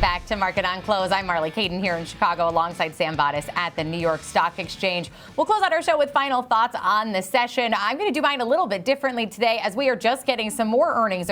Back to Market on Close. I'm Marley, Kayden here in Chicago alongside Sam Vadas at the New York Stock Exchange. We'll close out our show with final thoughts on the session. I'm going to do mine a little bit differently today as we are just getting some more earnings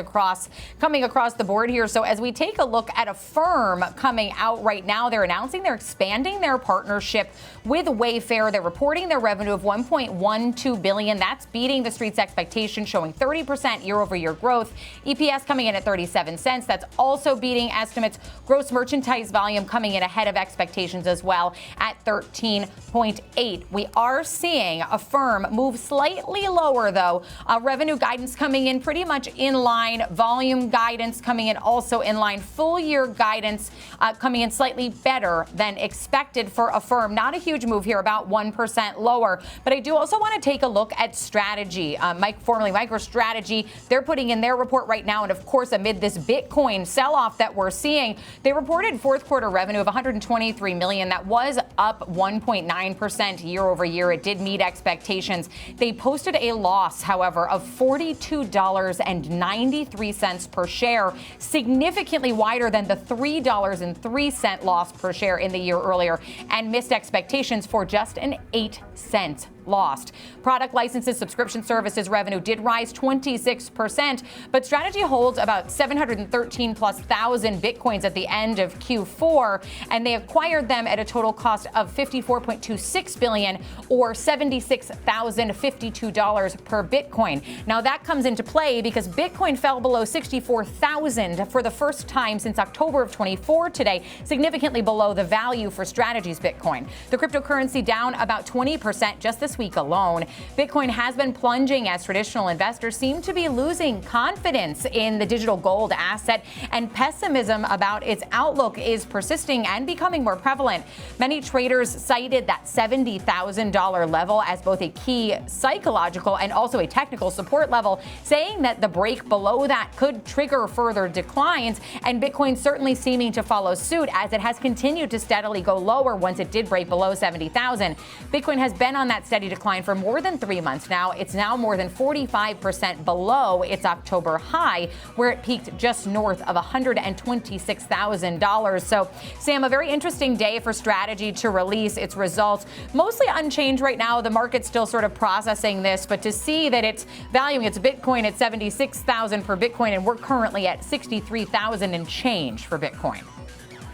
coming across the board here. So as we take a look at Affirm coming out right now, they're announcing they're expanding their partnership with Wayfair. They're reporting their revenue of $1.12 billion. That's beating the street's expectation, showing 30% year-over-year growth. EPS coming in at 37 cents. That's also beating estimates. Gross merchandise volume coming in ahead of expectations as well at 13.8. We are seeing Affirm move slightly lower, though. Revenue guidance coming in pretty much in line. Volume guidance coming in also in line. Full year guidance coming in slightly better than expected for Affirm. Not a huge move here, about 1% lower. But I do also want to take a look at Strategy. Formerly MicroStrategy, they're putting in their report right now. And of course, amid this Bitcoin sell-off that we're seeing, they reported fourth quarter revenue of $123 million. That was up 1.9% year over year. It did meet expectations. They posted a loss, however, of $42.93 per share, significantly wider than the $3.03 loss per share in the year earlier, and missed expectations for just an 8-cent lost. Product licenses, subscription services revenue did rise 26%, but Strategy holds about 713 plus thousand Bitcoins at the end of Q4, and they acquired them at a total cost of $54.26 billion or $76,052 per Bitcoin. Now that comes into play because Bitcoin fell below 64,000 for the first time since October of 24 today, significantly below the value for Strategy's Bitcoin. The cryptocurrency down about 20% just this week alone. Bitcoin has been plunging as traditional investors seem to be losing confidence in the digital gold asset, and pessimism about its outlook is persisting and becoming more prevalent. Many traders cited that $70,000 level as both a key psychological and also a technical support level, saying that the break below that could trigger further declines, and Bitcoin certainly seeming to follow suit as it has continued to steadily go lower once it did break below 70,000. Bitcoin has been on that steady decline for more than 3 months now. It's now more than 45% below its October high, where it peaked just north of $126,000. So, Sam, a very interesting day for Strategy to release its results. Mostly unchanged right now. The market's still sort of processing this, but to see that it's valuing its Bitcoin at 76,000 per Bitcoin, and we're currently at 63,000 and change for Bitcoin.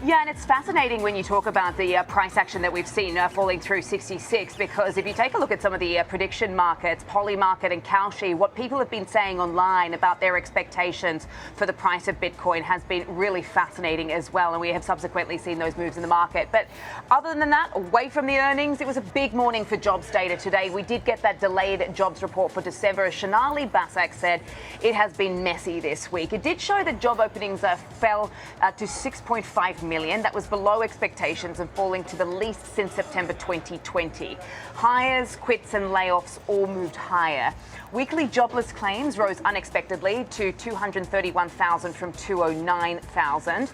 Yeah, and it's fascinating when you talk about the price action that we've seen falling through 66, because if you take a look at some of the prediction markets, Polymarket and Kalshi, what people have been saying online about their expectations for the price of Bitcoin has been really fascinating as well, and we have subsequently seen those moves in the market. But other than that, away from the earnings, it was a big morning for jobs data today. We did get that delayed jobs report for December. As Shanali Basak said, it has been messy this week. It did show that job openings fell to 6.5 million. That was below expectations and falling to the least since September 2020. Hires, quits and layoffs all moved higher. Weekly jobless claims rose unexpectedly to 231,000 from 209,000.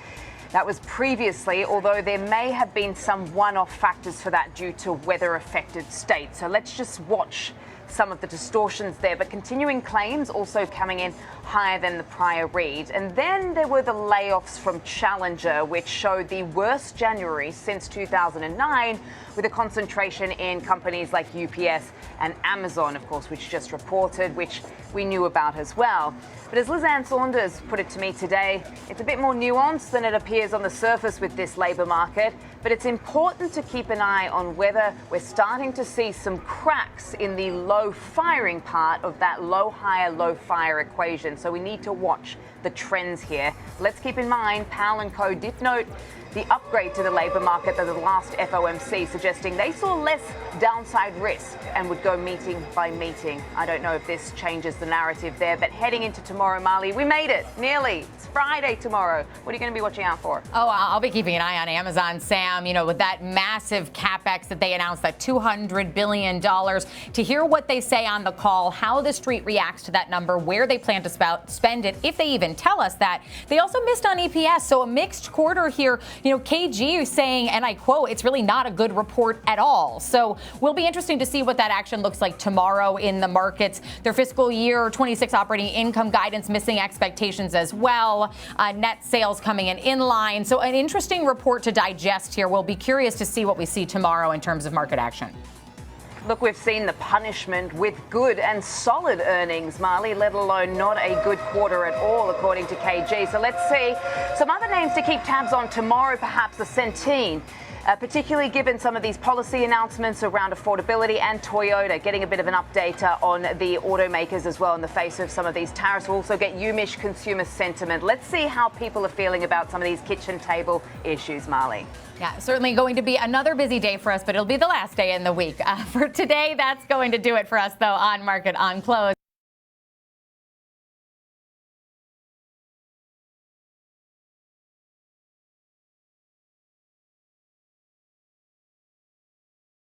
That was previously, although there may have been some one-off factors for that due to weather-affected states. So let's just watch some of the distortions there, but continuing claims also coming in higher than the prior read. And then there were the layoffs from Challenger, which showed the worst January since 2009, with a concentration in companies like UPS and Amazon, of course, which just reported, which we knew about as well. But as Liz Ann Saunders put it to me today, it's a bit more nuanced than it appears on the surface with this labour market, but it's important to keep an eye on whether we're starting to see some cracks in the low firing part of that low hire, low fire equation. So we need to watch the trends here. Let's keep in mind, Powell & Co. did note the upgrade to the labour market than the last FOMC, suggesting they saw less downside risk and would go meeting by meeting. I don't know if this changes the narrative there, but heading into tomorrow, Marley, we made it, nearly. It's Friday tomorrow. What are you going to be watching out for? Oh, I'll be keeping an eye on Amazon, Sam, with that massive CapEx that they announced, that $200 billion, to hear what they say on the call, how the street reacts to that number, where they plan to spend it, if they even even tell us that. They also missed on EPS, so a mixed quarter here. KG is saying, and I quote, it's really not a good report at all. So will be interesting to see what that action looks like tomorrow in the markets. Their fiscal year 26 operating income guidance missing expectations as well. Net sales coming in line. So an interesting report to digest here. We'll be curious to see what we see tomorrow in terms of market action. Look, we've seen the punishment with good and solid earnings, Marley, let alone not a good quarter at all, according to KG. So let's see some other names to keep tabs on tomorrow, perhaps the Centene. Particularly given some of these policy announcements around affordability and Toyota, getting a bit of an update on the automakers as well in the face of some of these tariffs. We'll also get UMISH consumer sentiment. Let's see how people are feeling about some of these kitchen table issues, Marley. Yeah, certainly going to be another busy day for us, but it'll be the last day in the week. For today, that's going to do it for us, though, on Market on Close.